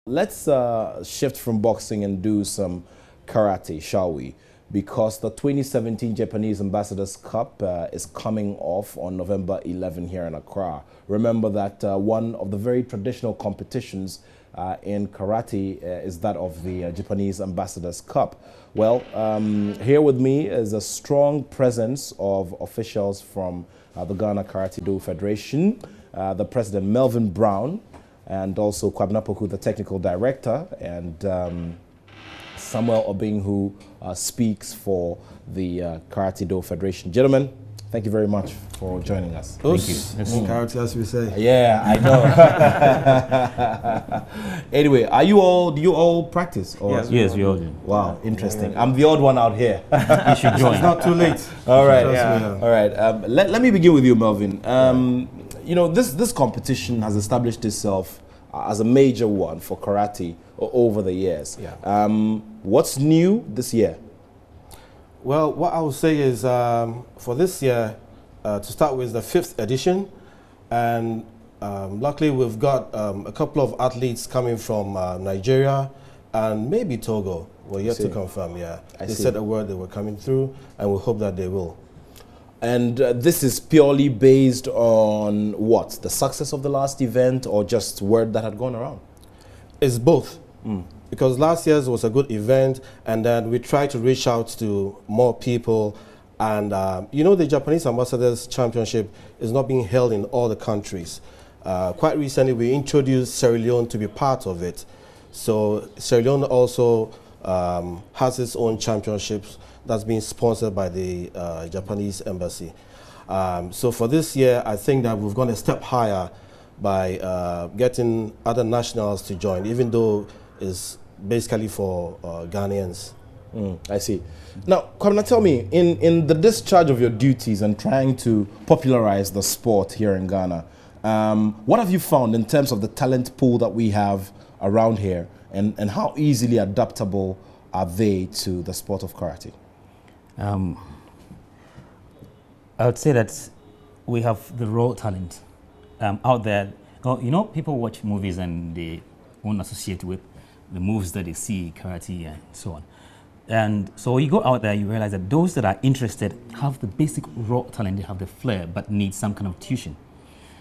Let's shift from boxing and do some karate, shall we? Because the 2017 Japanese Ambassadors Cup is coming off on November 11 here in Accra. Remember that one of the very traditional competitions in karate is that of the Japanese Ambassadors Cup. Well, here with me is a strong presence of officials from the Ghana Karate Do Federation, the president Melvin Brown, and also Kwabena Poku, the technical director, and Samuel Obing, who speaks for the Karate Do Federation. Gentlemen, thank you very much for joining us. Thank you. Karate, as we say. Yeah, I know. Anyway, do you all practice? Or? Yes, we all do. Wow, interesting. I'm the odd one out here. You should join. It's not too late. All right. Yeah. All right. Let me begin with you, Melvin. You know, this competition has established itself as a major one for karate over the years. Yeah. What's new this year? Well, what I would say is for this year, to start with, the 5th edition, and luckily we've got a couple of athletes coming from Nigeria and maybe Togo. We're yet to confirm. Yeah, they said a word they were coming through, and we hope that they will. And this is purely based on what? The success of the last event, or just word that had gone around? It's both. Because last year's was a good event, and then we tried to reach out to more people. And you know, the Japanese Ambassadors Championship is not being held in all the countries. Quite recently, we introduced Sierra Leone to be part of it. So Sierra Leone also has its own championships that's being sponsored by the Japanese embassy. So for this year, I think that we've gone a step higher by getting other nationals to join, even though it's basically for Ghanaians. I see. Now, Kwabena, tell me, in the discharge of your duties and trying to popularize the sport here in Ghana, what have you found in terms of the talent pool that we have around here, and how easily adaptable are they to the sport of karate? I would say that we have the raw talent out there. Well, you know, people watch movies and they won't associate with the moves that they see, karate and so on. And so you go out there, you realize that those that are interested have the basic raw talent, they have the flair, but need some kind of tuition.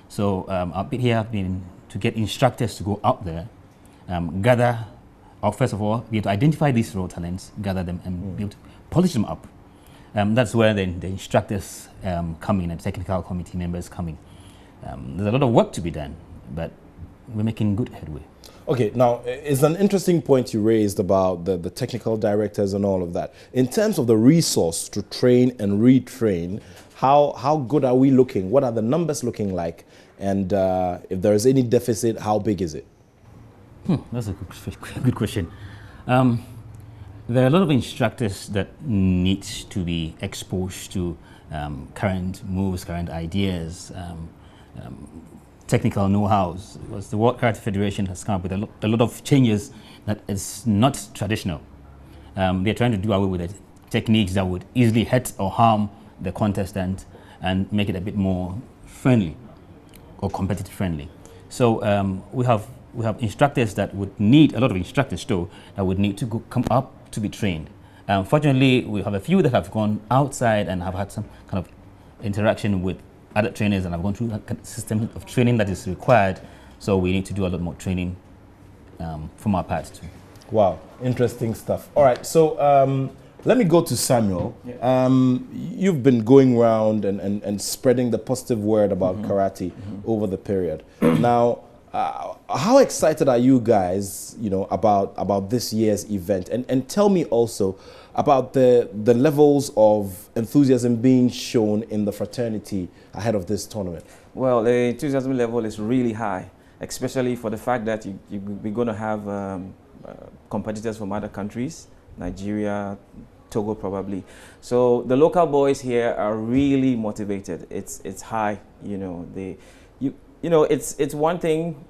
So our bit here have been to get instructors to go out there, gather, or first of all, be able to identify these raw talents, gather them, and be able to polish them up. That's where the instructors come in and technical committee members come in. There's a lot of work to be done, but we're making good headway. Okay, now, it's an interesting point you raised about the technical directors and all of that. In terms of the resource to train and retrain, how good are we looking? What are the numbers looking like? And if there is any deficit, how big is it? That's a good question. There are a lot of instructors that need to be exposed to current moves, current ideas, technical know-hows. Because the World Karate Federation has come up with a lot of changes that is not traditional. They're trying to do away with the techniques that would easily hurt or harm the contestant and make it a bit more friendly or competitive friendly. So we have instructors that would need, a lot of instructors too, that would need to come up to be trained. Fortunately, we have a few that have gone outside and have had some kind of interaction with other trainers and have gone through that system of training that is required. So we need to do a lot more training from our part too. Wow, interesting stuff. All right, so let me go to Samuel. Yeah. You've been going around and spreading the positive word about karate over the period. Now, how excited are you guys, you know, about this year's event? And tell me also about the levels of enthusiasm being shown in the fraternity ahead of this tournament. Well, the enthusiasm level is really high, especially for the fact that we're going to have competitors from other countries, Nigeria, Togo probably. So the local boys here are really motivated. It's high, you know. You know, it's one thing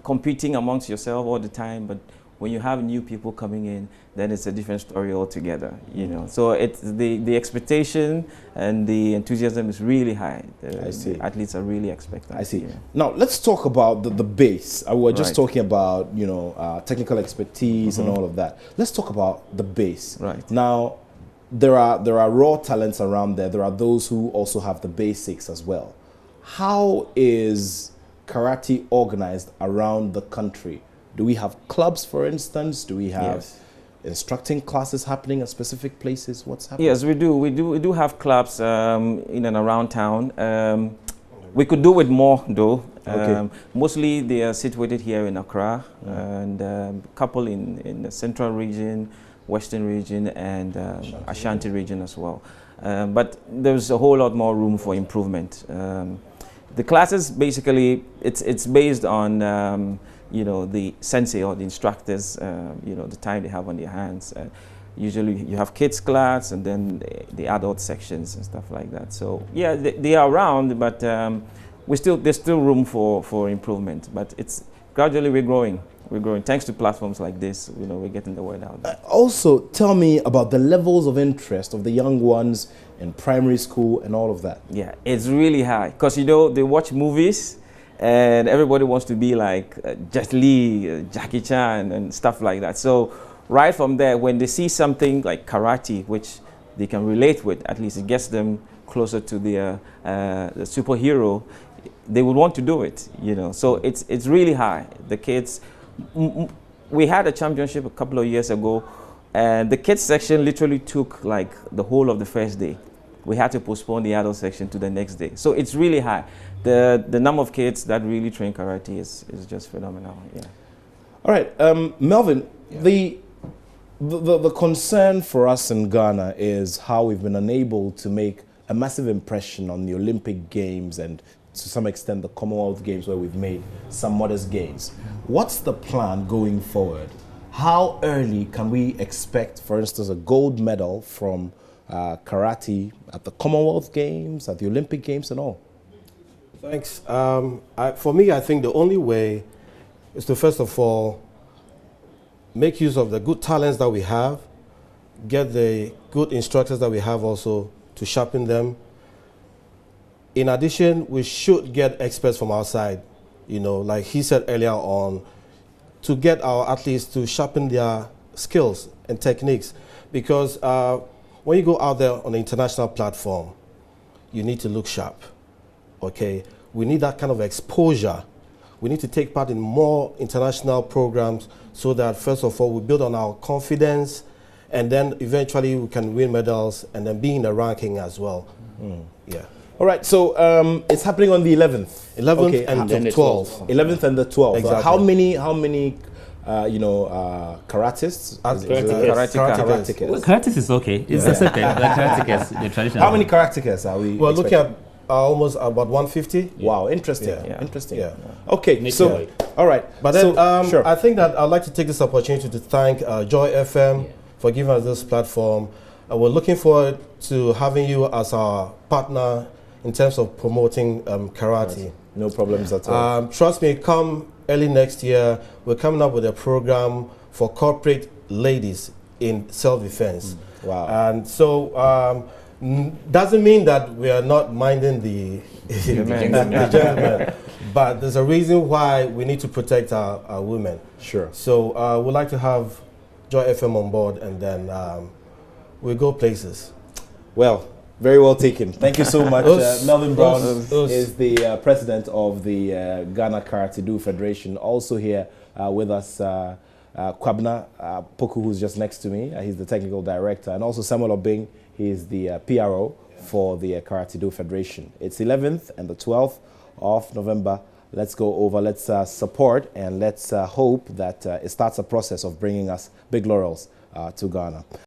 competing amongst yourself all the time, but when you have new people coming in, then it's a different story altogether, you know. So it's the expectation and the enthusiasm is really high. I see. The athletes are really expectant. I see. Yeah. Now let's talk about the base. We were just Right. talking about, you know, technical expertise and all of that. Let's talk about the base. Right. Now, there are raw talents around there. There are those who also have the basics as well. How is karate organized around the country? Do we have clubs, for instance? Do we have Yes. instructing classes happening at specific places? What's happening? Yes, we do. We do have clubs in and around town. We could do with more though. Okay. Mostly they are situated here in Accra, and a couple in the central region, western region, and Ashanti region as well. But there's a whole lot more room for improvement. The classes basically it's based on you know, the sensei or the instructors, you know, the time they have on their hands. Usually you have kids class and then the adult sections and stuff like that. So yeah, they are around, but there's still room for improvement. But it's gradually we're growing. We're growing thanks to platforms like this. You know, we're getting the word out there. Also, tell me about the levels of interest of the young ones in primary school and all of that. Yeah, it's really high because you know they watch movies. And everybody wants to be like Jet Li, Jackie Chan, and stuff like that. So right from there, when they see something like karate, which they can relate with, at least it gets them closer to the superhero, they would want to do it, you know. So it's really high. The kids, we had a championship a couple of years ago, and the kids section literally took like the whole of the first day. We had to postpone the adult section to the next day. So it's really high. The number of kids that really train karate is just phenomenal. Yeah. All right, Melvin, the concern for us in Ghana is how we've been unable to make a massive impression on the Olympic Games and to some extent the Commonwealth Games, where we've made some modest gains. What's the plan going forward? How early can we expect, for instance, a gold medal from karate at the Commonwealth Games, at the Olympic Games and all? Thanks. For me, I think the only way is to first of all make use of the good talents that we have, get the good instructors that we have also to sharpen them. In addition, we should get experts from outside, you know, like he said earlier on, to get our athletes to sharpen their skills and techniques. Because when you go out there on the international platform, you need to look sharp. Okay, we need that kind of exposure. We need to take part in more international programs so that first of all we build on our confidence, and then eventually we can win medals and then be in the ranking as well. Yeah. All right, so it's happening on the 11th. 11th Okay, and then the the 12th. 11th and the 12th. Exactly. How many you know, karatists? Karateka. Well, karate is okay. It's accepted. The karate the traditional. How many karatekas are we? We're looking expecting? at almost about 150. Wow, interesting. Yeah. Interesting. Yeah. Okay, so all right, But then sure. I think that I'd like to take this opportunity to thank Joy FM for giving us this platform. We're looking forward to having you as our partner in terms of promoting karate. No problems at all. Trust me, come early next year, we're coming up with a program for corporate ladies in self-defense. Wow. And so doesn't mean that we are not minding the gentlemen, but there's a reason why we need to protect our women. Sure. So we'd like to have Joy FM on board, and then we'll go places. Well, very well taken. Thank you so much. Melvin Brown is the president of the Ghana Karate Do Federation. Also here with us, Kwabna Poku, who's just next to me. He's the technical director. And also Samuel Obing, he's the PRO for the Karate Do Federation. It's 11th and the 12th of November. Let's go over, let's support, and let's hope that it starts a process of bringing us big laurels to Ghana.